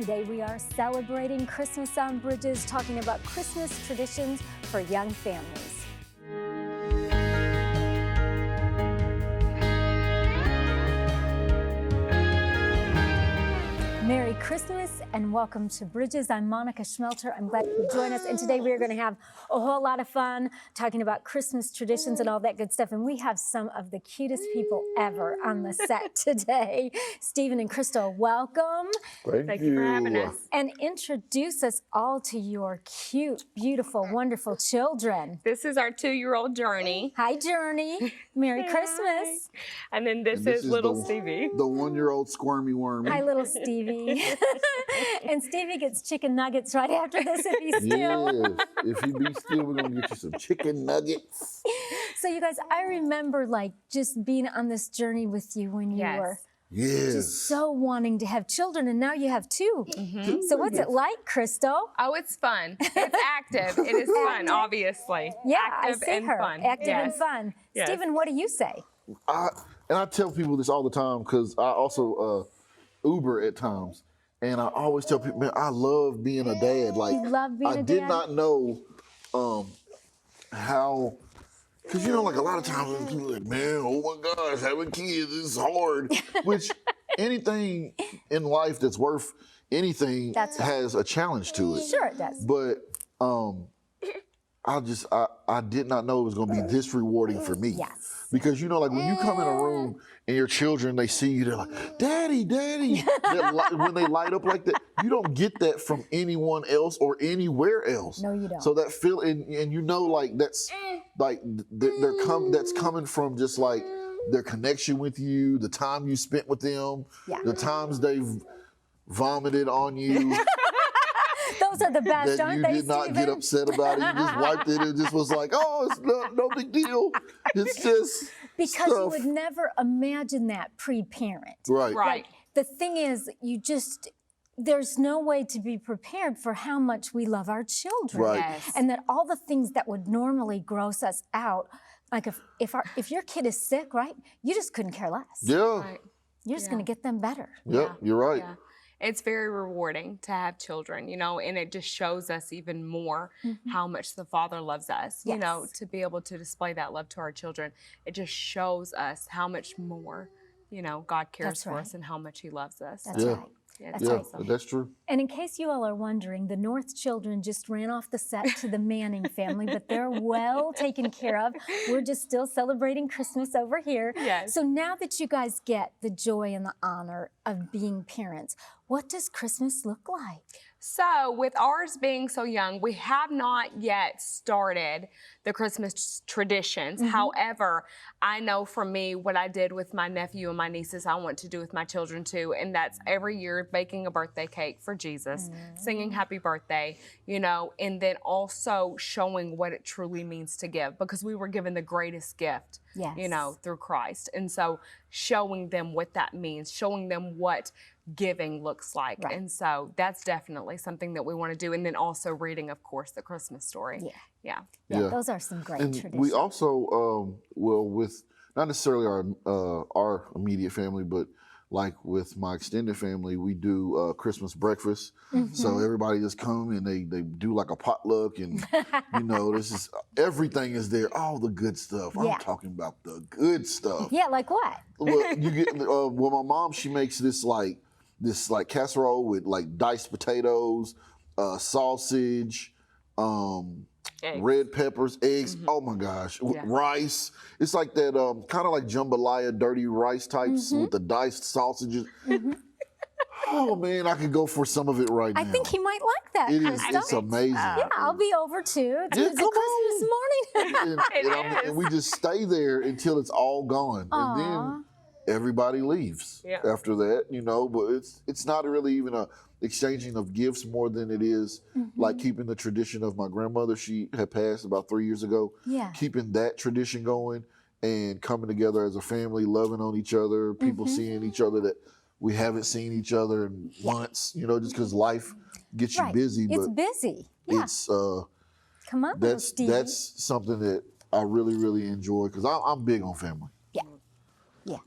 Today we are celebrating Christmas on Bridges, talking about Christmas traditions for young families. Merry Christmas and welcome to Bridges. I'm Monica Schmelter. I'm glad you could join us. And today we are going to have a whole lot of fun talking about Christmas traditions and all that good stuff. And we have some of the cutest people ever on the set today. Stephen and Crystal, welcome. Thank you for having us. And introduce us all to your cute, beautiful, wonderful children. This is our 2-year-old Journey. Hi, Journey. Merry Christmas. And then this is little Stevie. The 1-year-old squirmy wormy. Hi, little Stevie. And Stevie gets chicken nuggets right after this if he's still. Yes. If you be still, we're going to get you some chicken nuggets. So you guys, I remember like just being on this journey with you when you were just so wanting to have children, and now you have 2. So what's it like, Crystal? Oh, it's fun. It's active. It is fun, obviously. Yeah, active I see and her. fun. Active and fun. Yes. Stephen, what do you say? And I tell people this all the time because I also Uber at times. And I always tell people, man, I love being a dad. Like, You love being a I did dad? not know how, because, you know, like a lot of times people are like, man, oh my gosh, having kids is hard. Which anything in life that's worth anything has a challenge to it. Sure it does. But I did not know it was going to be this rewarding for me. Yes. Because, you know, like when you come in a room and your children, they see you, they're like, Daddy, Daddy. When they light up like that, you don't get that from anyone else or anywhere else. No, you don't. So that feel, and you know, like that's like that's coming from just like their connection with you, the time you spent with them, the times they've vomited on you. Those are the best, that aren't you they, did not Stephen? get upset about it. You just wiped it and just was like, oh, it's no big deal. It's just Because stuff. you would never imagine that pre-parent. Right. Right. The thing is, there's no way to be prepared for how much we love our children. Right. Yes. And that all the things that would normally gross us out, like if your kid is sick, right, you just couldn't care less. Yeah. Right. You're just going to get them better. Yep. You're right. Yeah. It's very rewarding to have children, you know, and it just shows us even more how much the Father loves us, you know, to be able to display that love to our children. It just shows us how much more, you know, God cares for us and how much He loves us. That's right. That's Yeah, right. that's true. And in case you all are wondering, the North children just ran off the set to the Manning family, but they're well taken care of. We're just still celebrating Christmas over here. Yes. So now that you guys get the joy and the honor of being parents, what does Christmas look like? So with ours being so young, we have not yet started the Christmas traditions. However, I know for me what I did with my nephew and my nieces, I want to do with my children too. And that's every year baking a birthday cake for Jesus, singing happy birthday, you know, and then also showing what it truly means to give, because we were given the greatest gift, you know, through Christ. And so showing them what that means, showing them what giving looks like. And so that's definitely something that we want to do. And then also reading, of course, the Christmas story. Yeah, those are some great traditions. We also, well, with not necessarily our immediate family, but like with my extended family, we do Christmas breakfast. So everybody just come and they do like a potluck, and you know, everything is there, all the good stuff. I'm talking about the good stuff. Yeah, like what? Well, you get well, my mom, she makes this casserole with like diced potatoes, sausage, red peppers, eggs. Oh my gosh, rice. It's like that kind of like jambalaya, dirty rice types with the diced sausages. Oh man, I could go for some of it right now. I think he might like that. It is. It's amazing. Yeah, I'll be over too. It's Christmas morning. And we just stay there until it's all gone, and then everybody leaves after that, you know. But it's not really even a exchanging of gifts more than it is like keeping the tradition of my grandmother. She had passed about 3 years ago. Keeping that tradition going and coming together as a family, loving on each other, people seeing each other that we haven't seen each other in months, you know, just because life gets you busy. It's but busy. it's Come on, that's something that I really, really enjoy because I'm big on family. Yeah.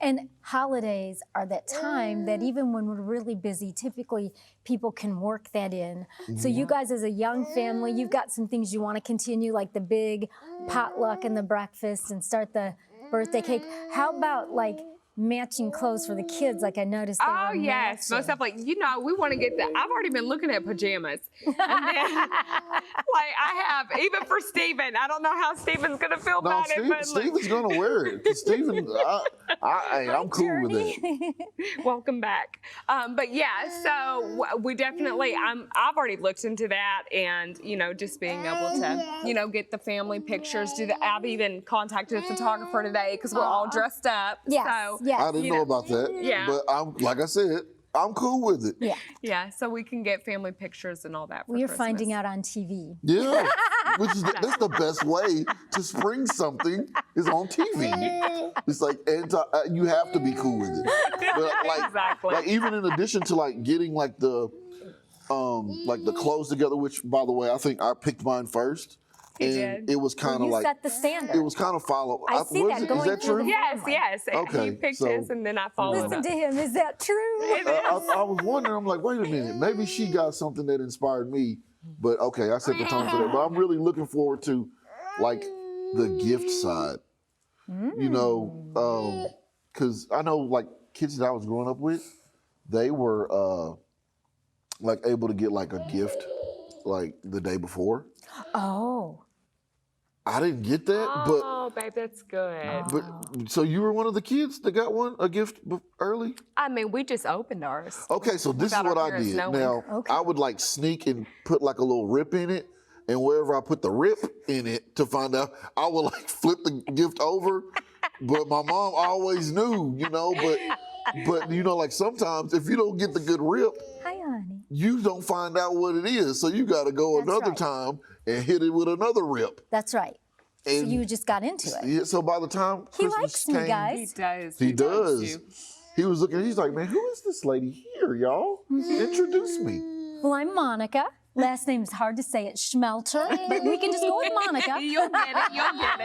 And holidays are that time that even when we're really busy, typically people can work that in. So you guys as a young family, you've got some things you want to continue, like the big potluck and the breakfast and start the birthday cake. How about like matching clothes for the kids, like I noticed they Oh, were yes, matching. most definitely. You know, we want to get that. I've already been looking at pajamas. And then, like, I have, even for Steven. I don't know how Steven's going to feel No, about it. But Steven's going to wear it. 'Cause Steven, I'm cool with it. Welcome back. But yeah, so we definitely, I've already looked into that, and, you know, just being able to, you know, get the family pictures, I've even contacted a photographer today because we're all dressed up. Yes, So, yes. I didn't know about that. Yeah. But like I said, I'm cool with it. Yeah. Yeah, so we can get family pictures and all that for Well, you're Christmas. finding out on TV. Yeah. That's the best way to spring something is on TV. It's like you have to be cool with it. But like, Exactly. like even in addition to like getting like the clothes together, which by the way I think I picked mine first. And it was kind of You like set the standard. it was kind of follow. I see that going Is that through true? the Yes, family. yes. Okay, He picked so- his and then I followed Listen up. to him. Is that true? I was wondering. I'm like, wait a minute. Maybe she got something that inspired me. But okay, I set the tone for that. But I'm really looking forward to like the gift side. You know, because I know like kids that I was growing up with, they were like able to get like a gift like the day before. Oh. I didn't get that, Oh, babe, that's good. but so you were one of the kids that got a gift early? I mean, we just opened ours. Okay, so this is Without what our I parents did. knowing. Now, Okay. I would like sneak and put like a little rip in it, and wherever I put the rip in it to find out, I would like flip the gift over. But my mom always knew, you know, but you know, like sometimes if you don't get the good rip, Hi, honey. you don't find out what it is. So you got to go That's another right. time and hit it with another rip. That's right. So And you just got into it. yeah, so by the time He Christmas likes me, came, He guys. does. He likes does. you. He was looking. He's like, man, who is this lady here, y'all? Introduce me. Well, I'm Monica. Last name is hard to say. It's Schmelter, but we can just go with Monica. You'll get it. You'll get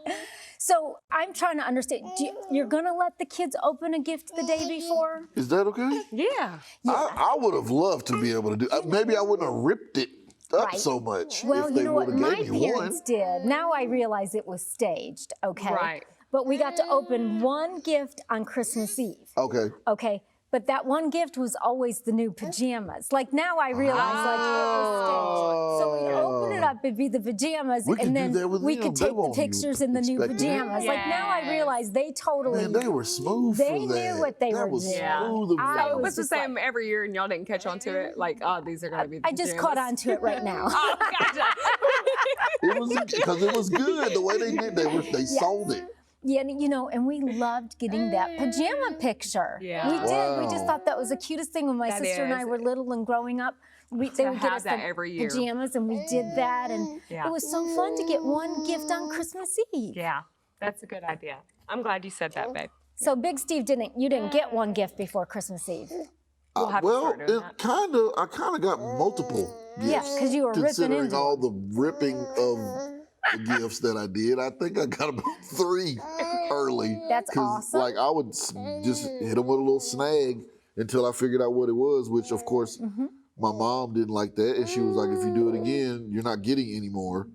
it. So I'm trying to understand. You're going to let the kids open a gift the day before? Is that okay? Yeah. I would have loved to be able to do. Maybe I wouldn't have ripped it up Right. so much. Well, if you they know what? would've My gave me parents did. Now I realize it was staged, okay? Right. But we got to open one gift on Christmas Eve, Okay. okay? But that one gift was always the new pajamas. Like now I realize, like it was staged. So we'd open it up, it'd be the pajamas, We could and do then that with we them. could They take the won't even pictures in the new expect that. pajamas. Like now I Yes. realize they totally. Man, they were smooth They for knew that. what they that were was doing. smooth of I them. So was it's the just same every year, and y'all didn't catch on to it. Like, oh, these are going to be the I just caught on pajamas. to it right now. Oh, gotcha. It was because it was good the way they did. They sold it. Yeah, and, you know, and we loved getting that pajama picture. Yeah. We did. We just Wow. thought that was the cutest thing when my That sister and I is. were little and growing up. They would get have us that the every year. pajamas, and we did that, and Yeah. it was so fun to get one gift on Christmas Eve. Yeah, that's a good idea. I'm glad you said that, babe. So Big Steve you didn't get one gift before Christmas Eve. We'll have to Well, start doing that. I kind of got multiple gifts. Yeah, 'cause you were ripping considering into all the ripping of the gifts that I did. I think I got about 3 early. That's 'Cause, awesome. Like I would just hit them with a little snag until I figured out what it was, which of course my mom didn't like that, and she was like, "If you do it again, you're not getting any more."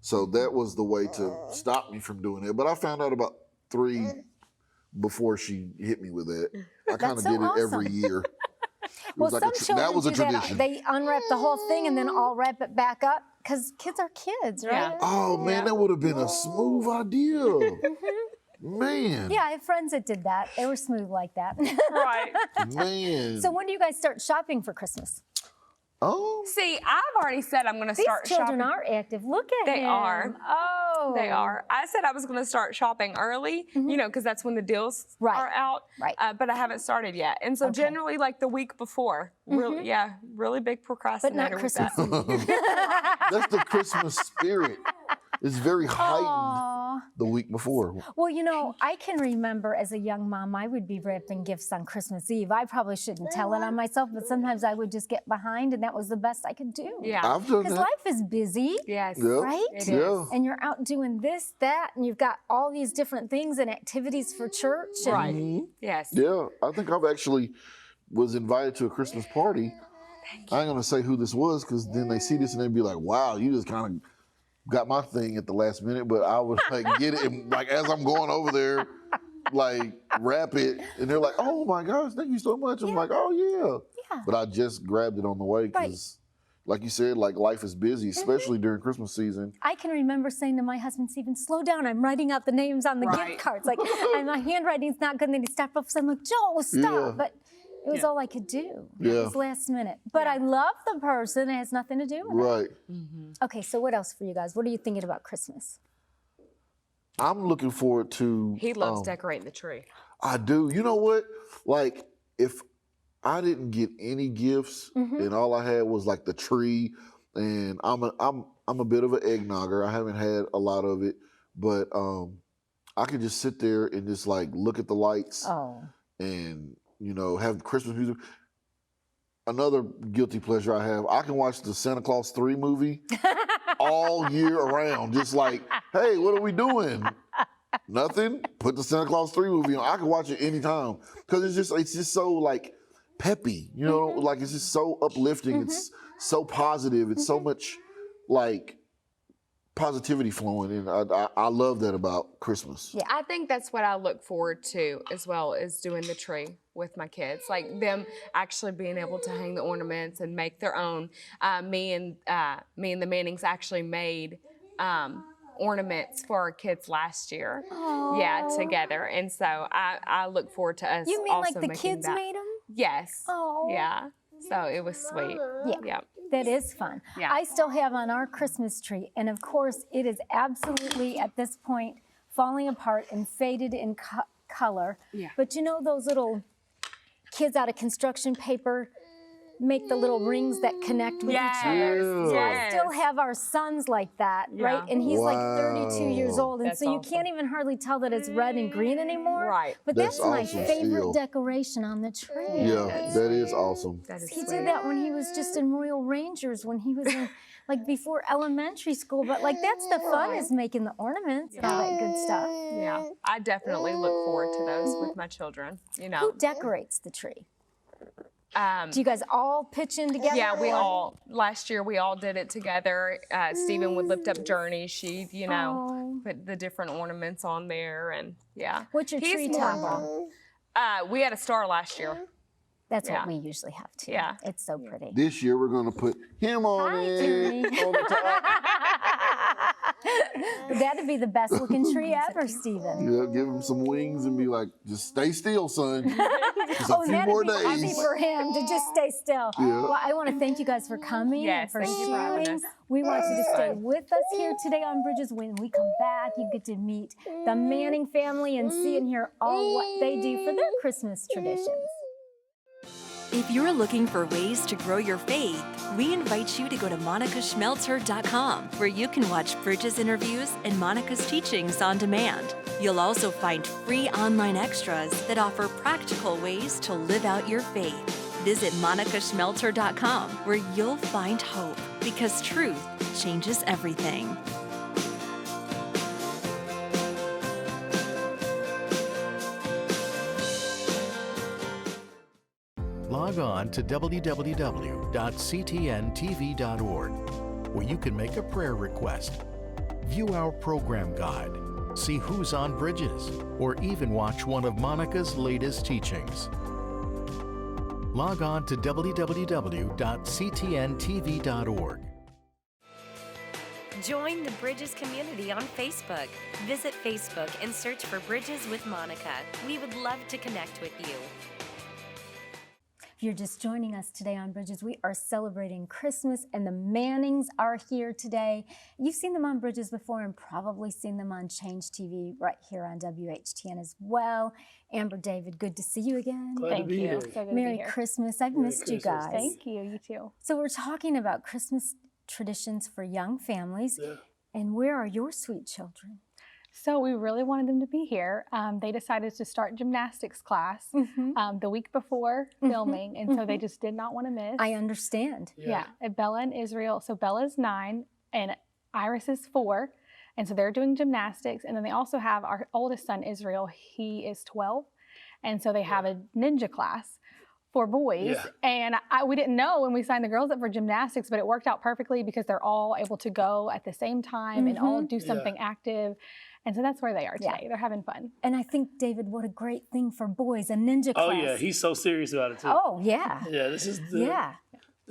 So that was the way to stop me from doing it. But I found out about 3 before she hit me with that. I kind of so did it every awesome. year. It Well, was like some that children was a do that. tradition. They unwrap the whole thing and then all wrap it back up because kids are kids, right? Yeah. Oh man, that would have been a smooth idea. Man. Yeah, I have friends that did that. They were smooth like that. Right. Man. So when do you guys start shopping for Christmas? Oh. See, I've already said I'm going to These start children shopping. are active. Look at They him. are. Oh. They are. I said I was going to start shopping early, you know, because that's when the deals Right. are out. Right. But I haven't started yet. And so Okay. generally, like the week before, really, really big But procrastinator not with that. Christmas Eve. That's the Christmas spirit. It's very heightened Aw. the week before. Well, you know, I can remember as a young mom, I would be wrapping gifts on Christmas Eve. I probably shouldn't tell it on myself, but sometimes I would just get behind, and that was the best I could do. Yeah. I've done Because that. life is busy, Yes. Yeah. right? It Yeah. is. And you're out doing this, that, and you've got all these different things and activities for church. And Right. Yes. Yeah, I think I've actually was invited to a Christmas party. I ain't gonna say who this was because then they see this and they'd be like, "Wow, you just kind of got my thing at the last minute." But I would like get it, and like as I'm going over there, like wrap it, and they're like, "Oh my gosh, thank you so much." I'm like, "Oh yeah," but I just grabbed it on the way because, like you said, like life is busy, especially during Christmas season. I can remember saying to my husband, Stephen, slow down. I'm writing out the names on the gift cards. Like, and my handwriting's not good. And then he stopped off. So I'm like, Joel, stop. Yeah. But it was all I could do. Yeah. It was last minute. But I love the person. It has nothing to do with it. Right. Okay, so what else for you guys? What are you thinking about Christmas? I'm looking forward to. He loves decorating the tree. I do. You know what? Like, if I didn't get any gifts and all I had was like the tree, and I'm a bit of an eggnogger. I haven't had a lot of it, but I could just sit there and just like look at the lights and have Christmas music. Another guilty pleasure I have, I can watch the Santa Claus 3 movie all year around. Just like, hey, what are we doing? Nothing. Put the Santa Claus 3 movie on. I can watch it anytime because it's just so like peppy, like it's just so uplifting. It's so positive. It's so much like positivity flowing, and I love that about Christmas. Yeah. I think that's what I look forward to as well, is doing the tree with my kids, like them actually being able to hang the ornaments and make their own. Me and the Mannings actually made ornaments for our kids last year. Aww. Yeah, together, and so I look forward to us. You mean also like the making kids that. made them? Yes. Oh. Yeah. So it was sweet. Yeah. That is fun. Yeah. I still have on our Christmas tree, and of course, it is absolutely at this point falling apart and faded in color. Yeah. But you know those little kids out of construction paper make the little rings that connect with each other? Yeah. So I still have our sons like that, right? And he's like 32 years old, and That's so you awesome. can't even hardly tell that it's red and green anymore. Right. But That's that's my awesome favorite still. decoration on the tree. Yeah, that is awesome. That is He sweet. did that when he was just in Royal Rangers, when he was in, like before elementary school. But like that's the fun, is making the ornaments and all that good stuff. Yeah, I definitely look forward to those with my children. Who decorates the tree? Do you guys all pitch in together? Yeah, last year we all did it together. Stephen would lift up Journey. She'd, put the different ornaments on there, and yeah. What's your tree top? We had a star last year. That's what we usually have too. Yeah. It's so pretty. This year we're gonna put him on it Journey. on the top. That'd be the best looking tree ever, Stephen. Yeah, give him some wings and be like, just stay still, son. Just a few that'd more be easy days. for him to just stay still. Yeah. Well, I want to thank you guys for coming Yes, and for thank you for having sharing. us. We want you to stay with us here today on Bridges. When we come back, you get to meet the Manning family and see and hear all what they do for their Christmas traditions. If you're looking for ways to grow your faith, we invite you to go to monicaschmelter.com, where you can watch Bridges interviews and Monica's teachings on demand. You'll also find free online extras that offer practical ways to live out your faith. Visit monicaschmelter.com, where you'll find hope, because truth changes everything. Log on to www.ctntv.org, where you can make a prayer request, view our program guide, see who's on Bridges, or even watch one of Monica's latest teachings. Log on to www.ctntv.org. Join the Bridges community on Facebook. Visit Facebook and search for Bridges with Monica. We would love to connect with you. If you're just joining us today on Bridges, we are celebrating Christmas, and the Mannings are here today. You've seen them on Bridges before and probably seen them on Change TV right here on WHTN as well. Amber, David, good to see you again. Glad to be here. So good to Merry be here. Christmas. I've missed you Christmas. guys. Thank you. You too. So we're talking about Christmas traditions for young families. Yeah. And where are your sweet children? So we really wanted them to be here. They decided to start gymnastics class the week before filming, and so they just did not want to miss. I understand. Yeah. Bella and Israel. So Bella's 9 and Iris is 4. And so they're doing gymnastics. And then they also have our oldest son, Israel. He is 12. And so they have a ninja class for boys. And we didn't know when we signed the girls up for gymnastics, but it worked out perfectly because they're all able to go at the same time and all do something active. And so that's where they are today. They're having fun. And I think, David, what a great thing for boys, a ninja class. Oh, yeah. He's so serious about it, too. Oh, yeah. Yeah, this is the... Yeah.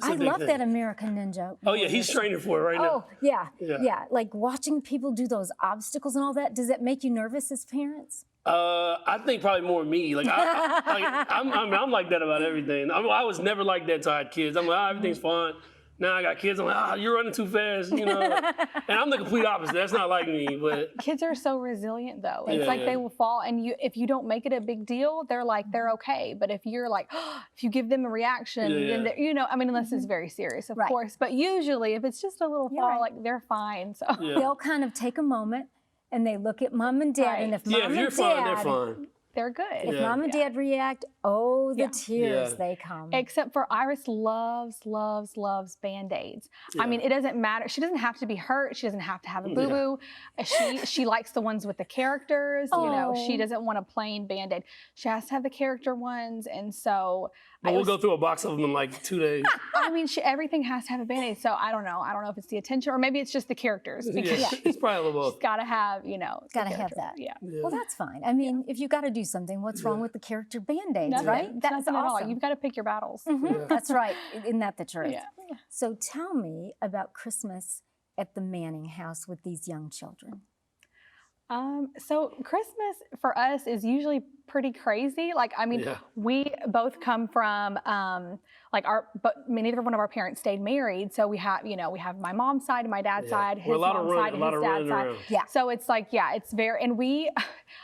I love that American Ninja. Oh, yeah, he's training for it right now. Oh, yeah. Like watching people do those obstacles and all that, does that make you nervous as parents? I think probably more me. Like, I'm like that about everything. I was never like that until I had kids. I'm like, everything's fine. Now I got kids, I'm like, you're running too fast, you know. And I'm the complete opposite. That's not like me, but. Kids are so resilient, though. It's like they will fall, and if you don't make it a big deal, they're okay. But if you're like, if you give them a reaction, then you know, I mean, unless it's very serious, of course. But usually, if it's just a little fall, like they're fine. So they'll kind of take a moment and they look at mom and dad, and if mom and you're dad, fine, they're fine. They're good. If mom and dad react, the tears they come. Except for Iris loves Band-Aids. I mean, it doesn't matter. She doesn't have to be hurt. She doesn't have to have a boo-boo. She likes the ones with the characters. You know, she doesn't want a plain Band-Aid. She has to have the character ones, and so. But we'll go through a box of them in like 2 days. I mean, everything has to have a Band-Aid, so I don't know. I don't know if it's the attention or maybe it's just the characters. Because it's probably a little both. She's got to have, you know. Got to have that. Yeah. Well, that's fine. I mean, if you got to do something, what's wrong with the character Band-Aids, right? That's nothing at all. You've got to pick your battles. That's right. Isn't that the truth? Yeah. So tell me about Christmas at the Manning house with these young children. So Christmas for us is usually pretty crazy. Like, I mean, we both come from, neither one of our parents stayed married. So we have my mom's side and my dad's side, his mom's side and his dad's side. Yeah. So it's like, it's very, and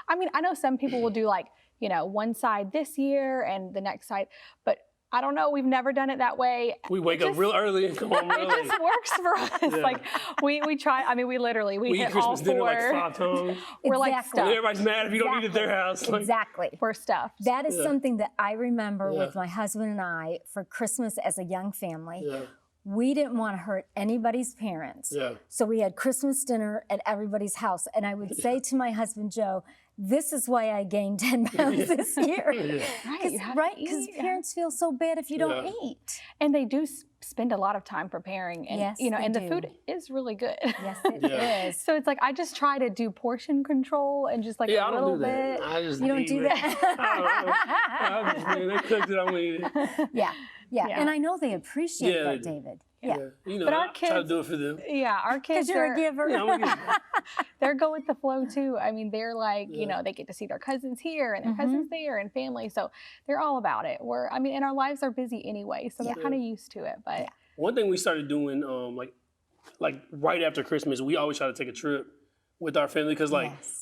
I know some people will do like, one side this year and the next side, but I don't know. We've never done it that way. We wake up real early and come home early. It just works for us. Like we try. I mean, we eat hit Christmas all dinner 4. like 5 times. We're like stuffed. Everybody's mad if you don't eat at their house. Exactly. We're stuffed. That is something that I remember with my husband and I for Christmas as a young family. Yeah. We didn't want to hurt anybody's parents. Yeah. So we had Christmas dinner at everybody's house. And I would say to my husband, Joe, this is why I gained 10 pounds this year. Right? Because parents feel so bad if you don't eat. And they do spend a lot of time preparing. And, and the food is really good. Yes, it is. So it's like, I just try to do portion control and just like a little bit. You don't do that? They cooked it, I'm gonna eat it. Yeah. And I know they appreciate that, David. Yeah. But our kids, try to do it for them. Yeah, our kids. Because you're a giver. They're go with the flow too. I mean, they're like, they get to see their cousins here and their cousins there and family. So they're all about it. And our lives are busy anyway, so they're kind of used to it. But one thing we started doing, like right after Christmas, we always try to take a trip with our family because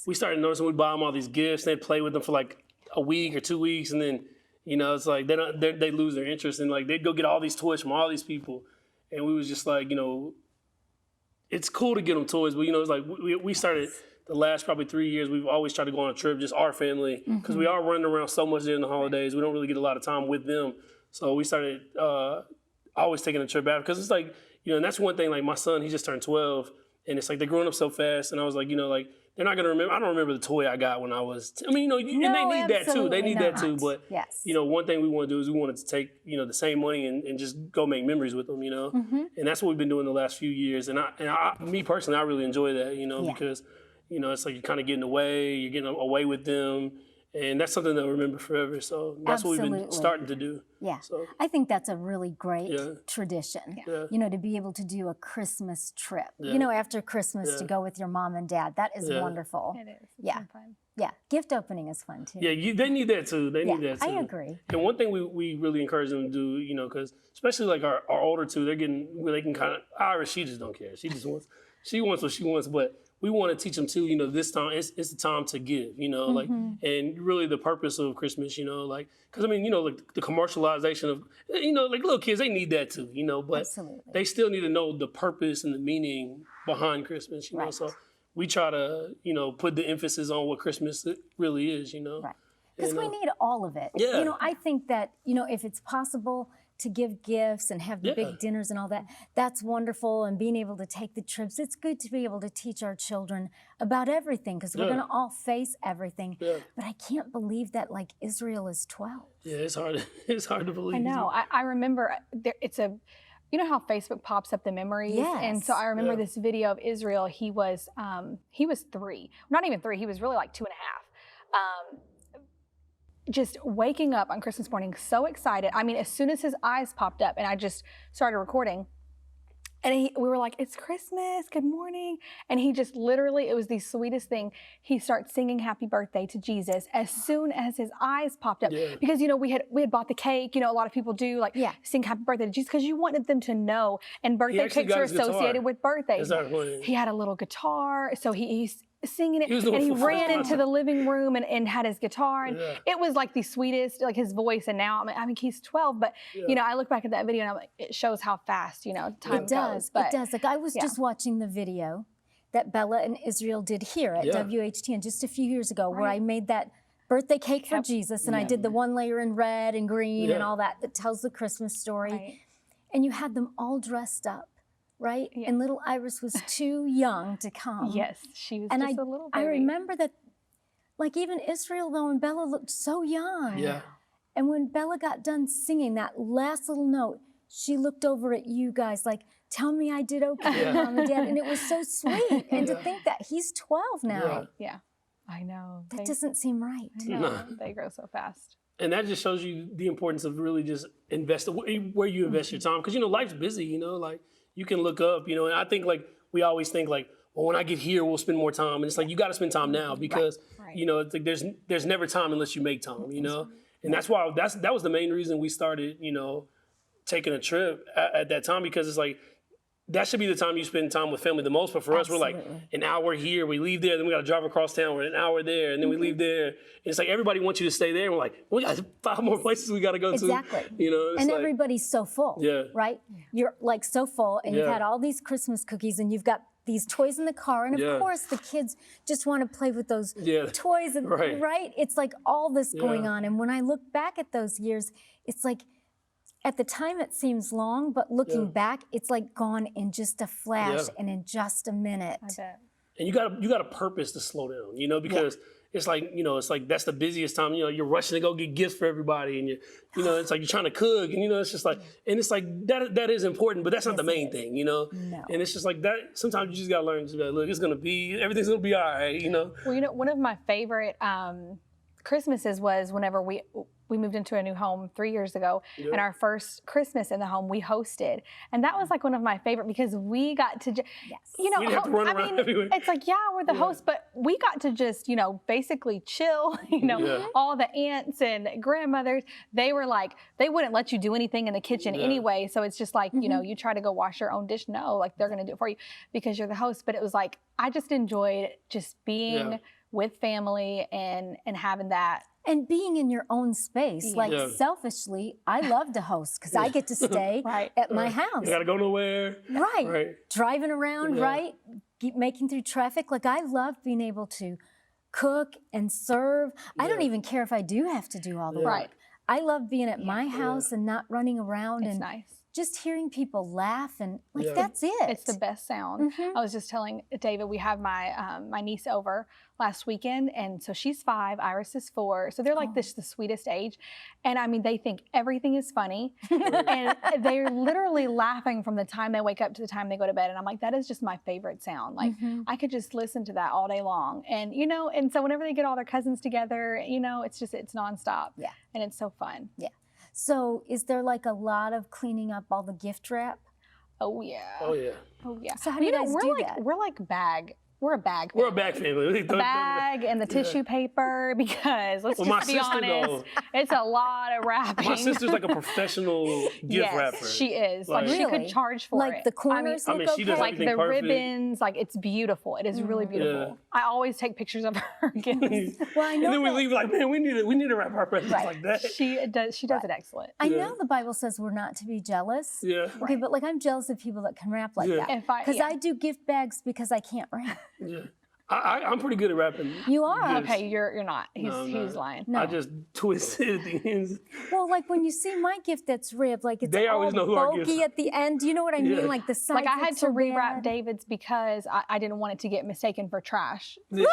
we started noticing we buy them all these gifts. They'd play with them for like a week or 2 weeks, and then it's like they lose their interest and like they'd go get all these toys from all these people. And we was just like, it's cool to get them toys, but it's like we started the last probably 3 years. We've always tried to go on a trip, just our family, because we are running around so much during the holidays. We don't really get a lot of time with them, so we started always taking a trip out because it's like and that's one thing. Like my son, he just turned 12, and it's like they're growing up so fast. And I was like, they're not gonna remember. I don't remember the toy I got when I was. And they need that too. They need that too. But one thing we want to do is we wanted to take the same money and just go make memories with them. And that's what we've been doing the last few years. And me personally, I really enjoy that. Because it's like you're kind of getting away. You're getting away with them. And that's something they'll remember forever. So that's what we've been starting to do. Yeah. So I think that's a really great tradition. Yeah. To be able to do a Christmas trip. Yeah. After Christmas to go with your mom and dad. That is wonderful. It is. It's fun. Yeah. Gift opening is fun too. Yeah, they need that too. They need that too. I agree. And one thing we really encourage them to do, because especially like our older two, they can kind of Iris, she just don't care. She wants what she wants, but we want to teach them too, you know, this time it's the time to give, you know, like, and really the purpose of Christmas, you know, like, because I mean, you know, like the commercialization of, you know, like little kids, they need that too, you know, but they still need to know the purpose and the meaning behind Christmas, you know, so we try to, you know, put the emphasis on what Christmas really is, you know. Right. Because we need all of it. Yeah. You know, I think that, you know, if it's possible to give gifts and have the big dinners and all that, that's wonderful. And being able to take the trips, it's good to be able to teach our children about everything because we're going to all face everything. Yeah. But I can't believe that like Israel is 12. Yeah, it's hard. It's hard to believe. I know. I remember you know how Facebook pops up the memories? Yes. And so I remember this video of Israel. He was 3, not even 3. He was really like 2.5. Just waking up on Christmas morning, so excited. I mean, as soon as his eyes popped up and I just started recording, and we were like, it's Christmas, good morning. And he just literally, it was the sweetest thing. He starts singing happy birthday to Jesus as soon as his eyes popped up. Yeah. Because, you know, we had bought the cake, you know, a lot of people do like sing happy birthday to Jesus because you wanted them to know. And birthday cakes are associated with birthdays. Exactly. He had a little guitar, so he's singing it, and he ran into the living room and had his guitar, and it was like the sweetest, like his voice. And now, I mean, he's 12, but you know, I look back at that video and I'm like, it shows how fast, you know, time goes. But it does. Like I was just watching the video that Bella and Israel did here at WHTN just a few years ago, where I made that birthday cake for Jesus, and I did the one layer in red and green and all that tells the Christmas story, and you had them all dressed up. Right? Yeah. And little Iris was too young to come. Yes, she was just a little baby. I remember that, like even Israel though and Bella looked so young. Yeah. And when Bella got done singing that last little note, she looked over at you guys like, tell me I did okay, Mom and Dad. And it was so sweet. And to think that he's 12 now. Yeah, I know. That doesn't seem right. No, they grow so fast. And that just shows you the importance of really just where you invest your time. Because, you know, life's busy, you know, like, you can look up, you know, and I think like we always think like, well, when I get here, we'll spend more time. And it's like, you got to spend time now because, you know, it's like there's never time unless you make time, you know? And that's why that was the main reason we started, you know, taking a trip at that time, because it's like, that should be the time you spend time with family the most. But for us, we're like an hour here, we leave there, then we got to drive across town. We're an hour there, and then we leave there. And it's like everybody wants you to stay there. And we're like, we got 5 more places we got to go to. Exactly. You know, and like, everybody's so full. Yeah. Right? You're like so full, and you've had all these Christmas cookies, and you've got these toys in the car, and of course the kids just want to play with those toys. And, right? It's like all this going on. And when I look back at those years, it's like, at the time it seems long, but looking back, it's like gone in just a flash and in just a minute. I bet. And you got a purpose to slow down, you know, because it's like, you know, it's like that's the busiest time. You know, you're rushing to go get gifts for everybody, and you know, it's like you're trying to cook, and you know, it's just like, and it's like that is important, but that's not the main thing, you know. No. And it's just like that. Sometimes you just gotta learn to be like, look, everything's gonna be all right, you know. Well, you know, one of my favorite Christmases was whenever we moved into a new home 3 years ago, and our first Christmas in the home we hosted, and that was like one of my favorite because we got to, you know, it's like we're the host, but we got to just, you know, basically chill. You know, all the aunts and grandmothers, they were like, they wouldn't let you do anything in the kitchen anyway, so it's just like, you know, you try to go wash your own dish. No, like they're gonna do it for you because you're the host. But it was like I just enjoyed just being with family and having that. And being in your own space, like selfishly, I love to host because I get to stay at my house. You gotta go nowhere. Right. Driving around, keep making through traffic. Like I love being able to cook and serve. I don't even care if I do have to do all the work. I love being at my house and not running around. It's and nice. Just hearing people laugh and like that's it. It's the best sound. I was just telling David, we have my my niece over last weekend, and so she's 5, Iris is 4, so they're like the sweetest age, and I mean they think everything is funny, and they're literally laughing from the time they wake up to the time they go to bed, and I'm like, that is just my favorite sound. Like I could just listen to that all day long, and you know, and so whenever they get all their cousins together, you know, it's nonstop. Yeah, and it's so fun. Yeah. So is there like a lot of cleaning up all the gift wrap? Oh yeah. Oh yeah. Oh yeah. So how do you guys do that? We're like bag we're a bag We're a family. bag family. The bag and the tissue paper, because let's just be honest, it's a lot of wrapping. My sister's like a professional gift wrapper. Yes, she is. Like she Really? could charge for Like it. the corners I mean, look she okay? does Like everything the perfect. ribbons, like it's beautiful. It is really beautiful. Yeah. I always take pictures of her gifts. Well, I know And then we that- leave like, man, we need to wrap our presents Right. like that. She does it excellent. I know the Bible says we're not to be jealous. Yeah. Okay, but like I'm jealous of people that can wrap like Yeah. that. If I- Because yeah. I do gift bags because I can't wrap. Yeah. I'm pretty good at wrapping. You are? gifts. Okay, you're not. He's No, I'm not. lying. No. I just twist it at the ends. Well, like when you see my gift that's ribbed, like it's They all always know who our gifts bulky are. at the end. You know what I Yeah. mean? Like the sides Like I had look to so rewrap bad. David's because I didn't want it to get mistaken for trash. Yeah.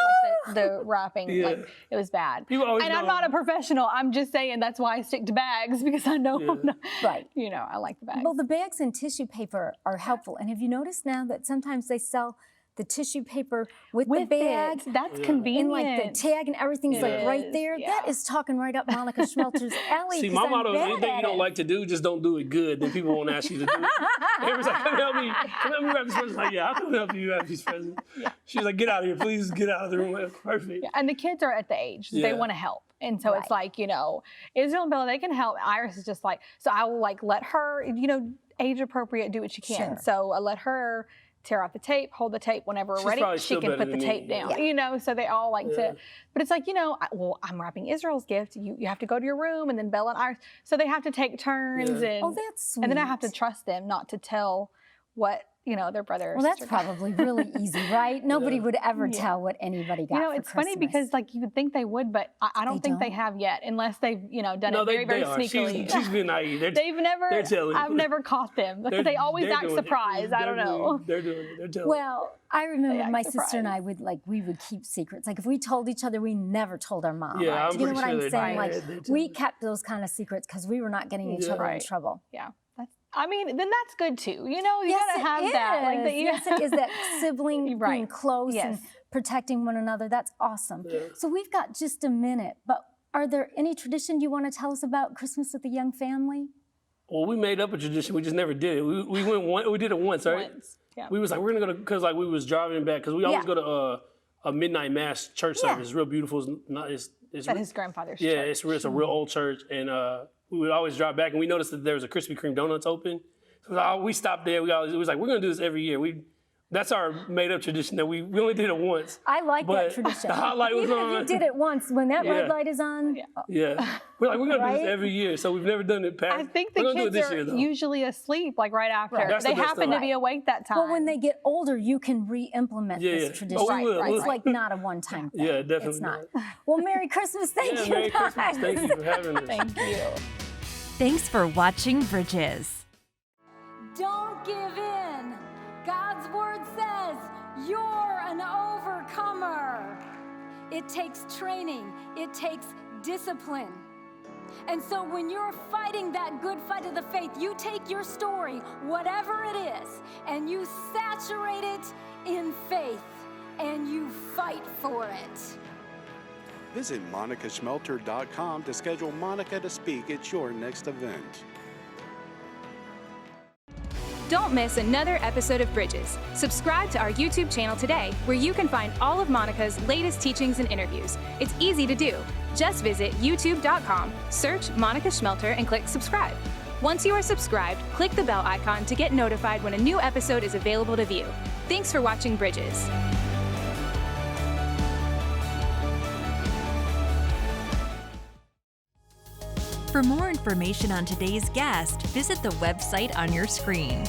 Like the wrapping, Yeah. like it was bad. People always And I'm know. not a professional. I'm just saying that's why I stick to bags, because I know I'm not, Right. you know, I like the bags. Well, the bags and tissue paper are helpful. And have you noticed now that sometimes they sell the tissue paper with the bag? it. That's Yeah. convenient. And like the tag and everything's It like right is, there. yeah. That is talking right up Monica Schmelter's alley. See, 'cause my I'm motto is bad anything at you don't it. like to do, just don't do it good. Then people won't ask you to do it. Everyone's like, come help me wrap this present. Like, yeah, I'll come help you wrap these presents. She's like, get out of here, please get out of the room. Like, perfect. Yeah, and the kids are at the age that they Yeah. want to help. And so it's Right. like, you know, Israel and Bella, they can help. Iris is just like, so I will like let her, you know, age appropriate, do what she can. Sure. So I let her tear off the tape, hold the tape whenever we're She's ready. probably She still can better put the than me, tape down, yeah. you know, so they all like Yeah. to, but it's like, you know, well, I'm wrapping Israel's gift. You have to go to your room, and then Bella and Iris. So they have to take turns. Yeah. And, Oh, that's sweet. and then I have to trust them not to tell what, you know, their brother or Well, that's sister got. probably really easy, right? Nobody Yeah. would ever Yeah. tell what anybody got. You know, for it's funny Christmas. because like you would think they would, but I don't think they don't? have yet, unless they've, you know, done No, it very, very are. sneakily. She's being naive. They've never, they're telling. I've never caught them because they always act surprised. I don't know. They're doing it. They're telling. Well, I remember act my sister and surprised. I we would keep secrets. Like if we told each other, we never told our mom. Yeah, right? I'm You know pretty what sure I'm they're saying? doing Like it. They're we telling. kept those kind of secrets because we were not getting each Yeah. other in Right. trouble. Yeah. I mean, then that's good too. You know, you Yes, gotta it have that. Like is. Yes, it is that sibling being Right. close and Yes. protecting one another. That's awesome. Yeah. So we've got just a minute, but are there any tradition you want to tell us about Christmas with the young family? Well, we made up a tradition. We just never did it. We did it once, right? Once, yeah. We was like, we're gonna go to, because like we was driving back, because we always Yeah. go to a midnight mass church Yeah. service. It's real beautiful. It's At his grandfather's yeah, church. it's a real old church, and we would always drive back, and we noticed that there was a Krispy Kreme donuts open. So we stopped there. It was like, we're gonna do this every year. That's our made up tradition that we only did it once. I like that But tradition. the hot light was Even on. if you did it once, when that red Yeah. light is on, Yeah, we're gonna do Right? this every year. So we've never done it past. I think we're the gonna do it kids this are year, though. usually asleep like right after. That's the They best happen of to it. be awake that time. well, when they get older, you can re-implement Yeah, this yeah. tradition. Oh, we will. It's We'll- like not a one-time thing. Yeah, definitely It's not. not. Well, Merry Christmas. Thank Yeah, you, Merry guys. Christmas. Thank you for having us. Thank you. Thanks for watching Bridges. Don't give in. God's word says you're an overcomer. It takes training, it takes discipline. And so when you're fighting that good fight of the faith, you take your story, whatever it is, and you saturate it in faith and you fight for it. Visit monicaschmelter.com to schedule Monica to speak at your next event. Don't miss another episode of Bridges. Subscribe to our YouTube channel today, where you can find all of Monica's latest teachings and interviews. It's easy to do. Just visit youtube.com, search Monica Schmelter, and click subscribe. Once you are subscribed, click the bell icon to get notified when a new episode is available to view. Thanks for watching Bridges. For more information on today's guest, visit the website on your screen.